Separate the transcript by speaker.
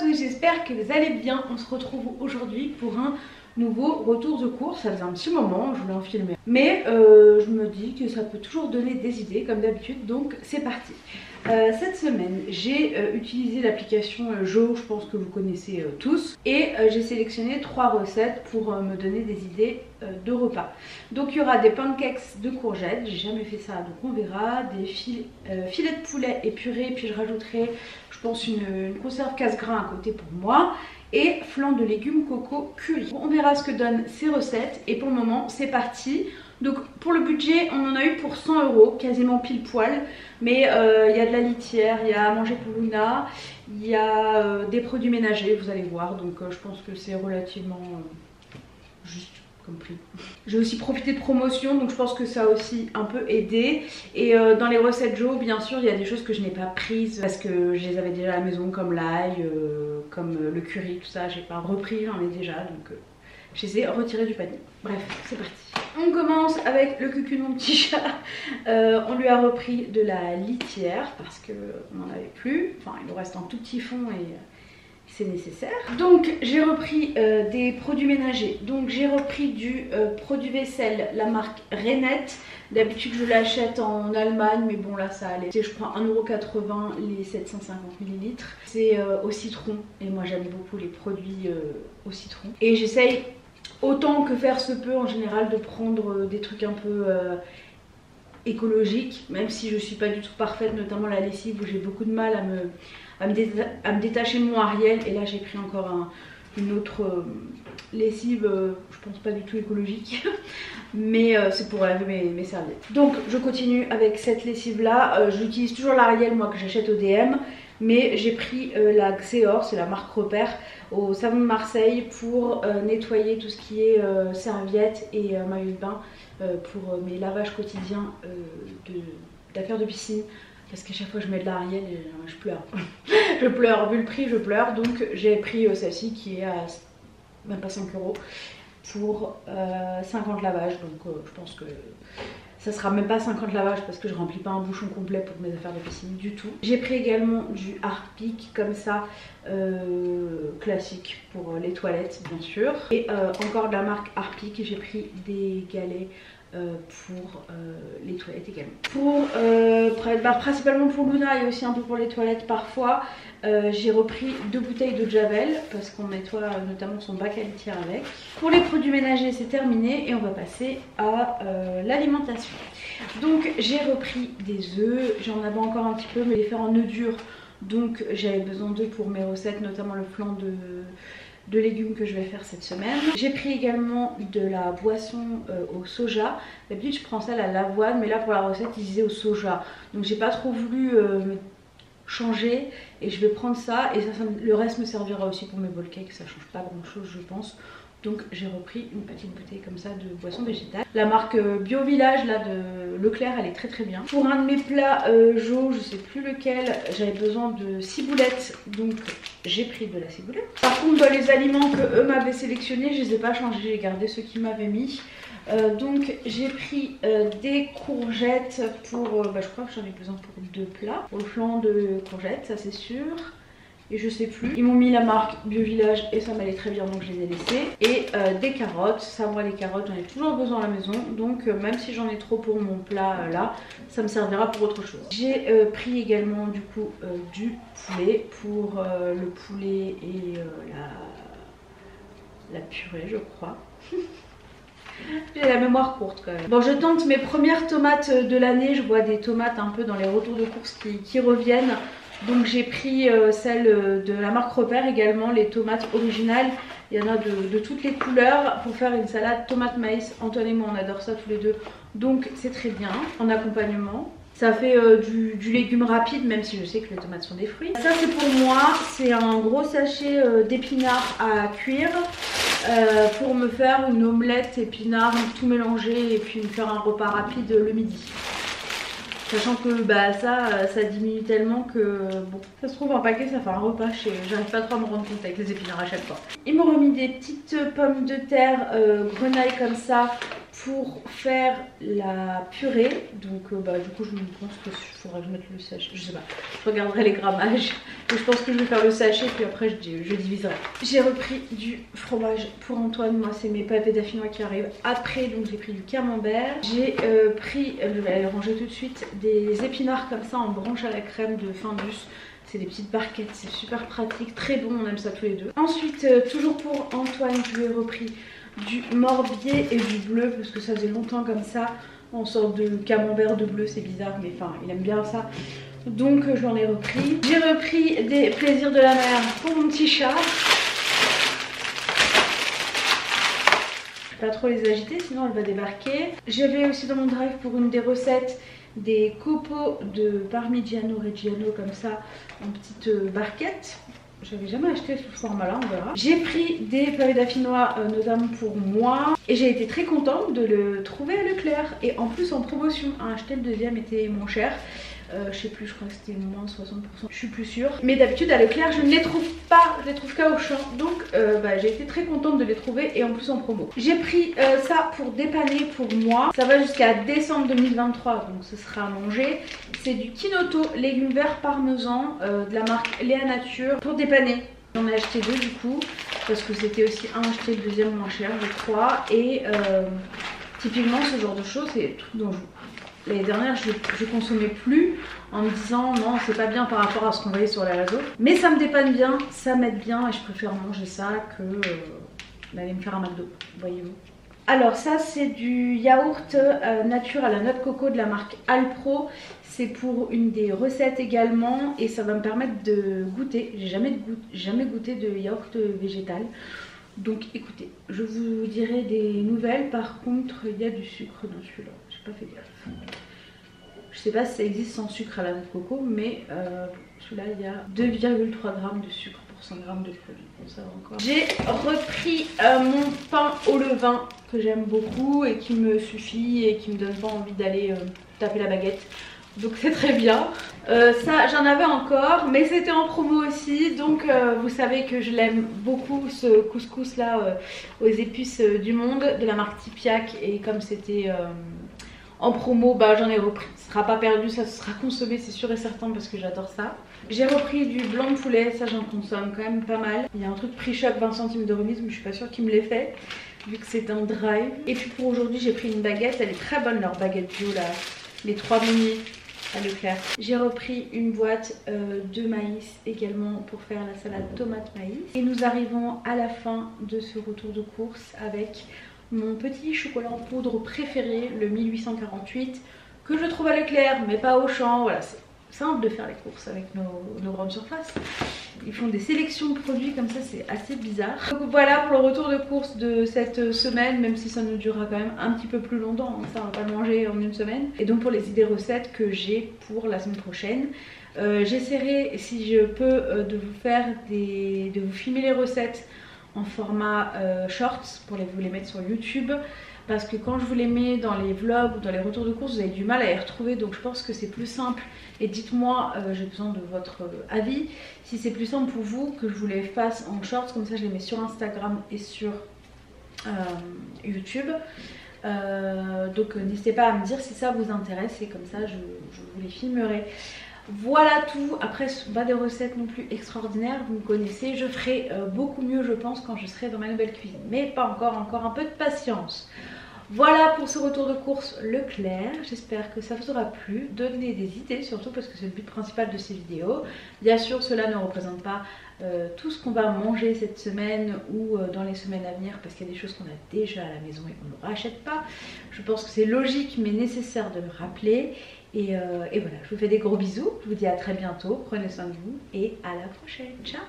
Speaker 1: tous, j'espère que vous allez bien. On se retrouve aujourd'hui pour un nouveau retour de course. Ça faisait un petit moment, je voulais en filmer. Mais je me dis que ça peut toujours donner des idées comme d'habitude, donc c'est parti. Cette semaine, j'ai utilisé l'application Jo, je pense que vous connaissez tous. Et j'ai sélectionné 3 recettes pour me donner des idées de repas. Donc il y aura des pancakes de courgettes, j'ai jamais fait ça, donc on verra. Des filets de poulet épurés, puis je rajouterai, je pense, une conserve casse-grain à côté pour moi. Et flan de légumes coco curry. On verra ce que donnent ces recettes et pour le moment c'est parti. Donc pour le budget on en a eu pour 100 €, quasiment pile poil. Mais il y a de la litière, il y a à manger pour Luna, il y a des produits ménagers, vous allez voir. Donc je pense que c'est relativement juste comme prix. J'ai aussi profité de promotion, donc je pense que ça a aussi un peu aidé. Et dans les recettes Jo, bien sûr, il y a des choses que je n'ai pas prises parce que je les avais déjà à la maison, comme l'ail, comme le curry, tout ça. J'ai pas repris, j'en ai déjà, donc je les ai retirés du panier. Bref, c'est parti. On commence avec le cucu de mon petit chat. On lui a repris de la litière parce qu'on n'en avait plus. Enfin, il nous reste un tout petit fond et c'est nécessaire. Donc j'ai repris des produits ménagers. Donc j'ai repris du produit vaisselle, la marque Renette. D'habitude je l'achète en Allemagne, mais bon là ça allait. Je prends 1,80 € les 750 ml. C'est au citron et moi j'aime beaucoup les produits au citron. Et j'essaye autant que faire se peut en général de prendre des trucs un peu écologiques, même si je suis pas du tout parfaite, notamment la lessive où j'ai beaucoup de mal à me détacher de mon Ariel. Et là j'ai pris encore une autre lessive, je pense pas du tout écologique, mais c'est pour laver mes serviettes. Donc je continue avec cette lessive là. J'utilise toujours l'Ariel moi que j'achète au DM, mais j'ai pris la Xeor, c'est la marque Repère, au savon de Marseille pour nettoyer tout ce qui est serviettes et maillot de bain pour mes lavages quotidiens d'affaires de piscine. Parce qu'à chaque fois je mets de l'Ariel et je pleure. Je pleure, vu le prix je pleure. Donc j'ai pris celle-ci qui est à même pas 5 € pour 50 lavages. Donc je pense que ça sera même pas 50 lavages parce que je remplis pas un bouchon complet pour mes affaires de piscine du tout. J'ai pris également du Harpic comme ça, classique pour les toilettes bien sûr. Et encore de la marque Harpic, j'ai pris des galets pour les toilettes également. Pour principalement pour Luna et aussi un peu pour les toilettes parfois, j'ai repris 2 bouteilles de Javel parce qu'on nettoie notamment son bac à litière avec. Pour les produits ménagers c'est terminé et on va passer à l'alimentation. Donc j'ai repris des œufs, j'en avais encore un petit peu mais les faire en œufs durs, donc j'avais besoin d'œufs pour mes recettes, notamment le flan de légumes que je vais faire cette semaine. J'ai pris également de la boisson au soja. D'habitude je prends ça à l'avoine, mais là pour la recette ils disaient au soja. Donc j'ai pas trop voulu changer et je vais prendre ça et le reste me servira aussi pour mes bowl cakes. Ça change pas grand chose je pense. Donc j'ai repris une petite bouteille comme ça de boisson végétale. La marque Bio Village là de Leclerc, elle est très très bien. Pour un de mes plats Jo, je sais plus lequel, j'avais besoin de ciboulettes, donc j'ai pris de la ciboulette. Par contre dans les aliments que eux m'avaient sélectionnés, je les ai pas changés, j'ai gardé ceux qu'ils m'avaient mis. Donc j'ai pris des courgettes pour, je crois que j'en ai besoin pour 2 plats. Pour le flan de courgettes, ça c'est sûr. Et je sais plus, ils m'ont mis la marque Bio Village et ça m'allait très bien donc je les ai laissés. Et des carottes, ça moi les carottes j'en ai toujours besoin à la maison. Donc même si j'en ai trop pour mon plat là, ça me servira pour autre chose. J'ai pris également du coup du poulet pour le poulet et la purée je crois. J'ai la mémoire courte quand même. Bon, je tente mes premières tomates de l'année. Je vois des tomates un peu dans les retours de course qui reviennent. Donc j'ai pris celle de la marque Repère également, les tomates originales. Il y en a de toutes les couleurs pour faire une salade tomate maïs. Antoine et moi on adore ça tous les deux. Donc c'est très bien en accompagnement. Ça fait du légume rapide, même si je sais que les tomates sont des fruits. Ça c'est pour moi, c'est un gros sachet d'épinards à cuire. Pour me faire une omelette épinards, tout mélanger et puis me faire un repas rapide le midi. Sachant que ça diminue tellement que bon, ça se trouve un paquet ça fait un repas, j'arrive pas trop à me rendre compte avec les épinards à chaque fois. Ils m'ont remis des petites pommes de terre grenaille comme ça pour faire la purée. Donc du coup je pense qu'il faudra que je mette le sachet, je sais pas, je regarderai les grammages. Et je pense que je vais faire le sachet puis après je diviserai. J'ai repris du fromage pour Antoine, moi c'est mes pavés dauphinois qui arrivent après, donc j'ai pris du camembert. J'ai pris, je vais aller ranger tout de suite, des épinards comme ça en branche à la crème de Findus. C'est des petites barquettes, c'est super pratique, très bon, on aime ça tous les deux. Ensuite, toujours pour Antoine, je lui ai repris du morbier et du bleu parce que ça faisait longtemps comme ça, en sorte de camembert de bleu, c'est bizarre mais enfin il aime bien ça. Donc je l'en ai repris. J'ai repris des plaisirs de la mer pour mon petit chat. Je vais pas trop les agiter sinon elle va débarquer. J'avais aussi dans mon drive pour une des recettes des copeaux de Parmigiano Reggiano comme ça en petites barquettes. J'avais jamais acheté ce format là, on verra. J'ai pris des pavés dauphinois notamment pour moi et j'ai été très contente de le trouver à Leclerc et en plus en promotion. Acheter le deuxième était moins cher. Je sais plus, je crois que c'était moins 60%, je suis plus sûre. Mais d'habitude à Leclerc je ne les trouve pas, je les trouve qu'à Auchan. Donc j'ai été très contente de les trouver et en plus en promo. J'ai pris ça pour dépanner pour moi. Ça va jusqu'à décembre 2023 donc ce sera à manger. C'est du Kinoto, légumes verts parmesan de la marque Léa Nature pour dépanner. J'en ai acheté deux du coup parce que c'était aussi un acheté, le deuxième moins cher je crois. Et typiquement ce genre de choses c'est tout dont l'année dernière je consommais plus en me disant non c'est pas bien par rapport à ce qu'on voyait sur les réseaux. Mais ça me dépanne bien, ça m'aide bien et je préfère manger ça que d'aller me faire un McDo, voyez-vous. Alors ça c'est du yaourt nature à la noix de coco de la marque Alpro. C'est pour une des recettes également et ça va me permettre de goûter. J'ai jamais goûté de yaourt végétal. Donc écoutez, je vous dirai des nouvelles. Par contre il y a du sucre dans celui-là, j'ai pas fait gaffe. Je sais pas si ça existe sans sucre à la noix de coco, mais celui-là il y a 2,3 g de sucre pour 100 g de produit. Bon, ça va encore. J'ai repris mon pain au levain que j'aime beaucoup et qui me suffit et qui me donne pas envie d'aller taper la baguette. Donc c'est très bien. Ça j'en avais encore mais c'était en promo aussi. Donc vous savez que je l'aime beaucoup ce couscous là aux épices du monde de la marque Tipiak. Et comme c'était en promo j'en ai repris. Ce sera pas perdu, ça sera consommé c'est sûr et certain parce que j'adore ça. J'ai repris du blanc de poulet, ça j'en consomme quand même pas mal. Il y a un truc prix choc 20 centimes de remise mais je suis pas sûre qu'il me l'ait fait vu que c'est un drive. Et puis pour aujourd'hui j'ai pris une baguette, elle est très bonne leur baguette bio là, les 3 mini à Leclerc. J'ai repris une boîte de maïs également pour faire la salade tomate maïs. Et nous arrivons à la fin de ce retour de course avec mon petit chocolat en poudre préféré, le 1848, que je trouve à Leclerc mais pas au Auchan. Voilà, c'est simple de faire les courses avec nos grandes surfaces. Ils font des sélections de produits comme ça, c'est assez bizarre. Donc voilà pour le retour de course de cette semaine, même si ça nous durera quand même un petit peu plus longtemps, hein, ça on va pas le manger en une semaine. Et donc pour les idées recettes que j'ai pour la semaine prochaine, j'essaierai si je peux de vous filmer les recettes en format shorts pour vous les mettre sur YouTube. Parce que quand je vous les mets dans les vlogs ou dans les retours de course, vous avez du mal à les retrouver. Donc je pense que c'est plus simple. Et dites-moi, j'ai besoin de votre avis. Si c'est plus simple pour vous que je vous les fasse en shorts, comme ça je les mets sur Instagram et sur YouTube. Donc n'hésitez pas à me dire si ça vous intéresse et comme ça je vous les filmerai. Voilà tout. Après ce sont pas des recettes non plus extraordinaires, vous me connaissez. Je ferai beaucoup mieux je pense quand je serai dans ma nouvelle cuisine. Mais pas encore un peu de patience. Voilà pour ce retour de course Leclerc, j'espère que ça vous aura plu, donner des idées surtout parce que c'est le but principal de ces vidéos. Bien sûr cela ne représente pas tout ce qu'on va manger cette semaine ou dans les semaines à venir parce qu'il y a des choses qu'on a déjà à la maison et qu'on ne rachète pas. Je pense que c'est logique mais nécessaire de le rappeler. Et voilà, je vous fais des gros bisous, je vous dis à très bientôt, prenez soin de vous et à la prochaine, ciao.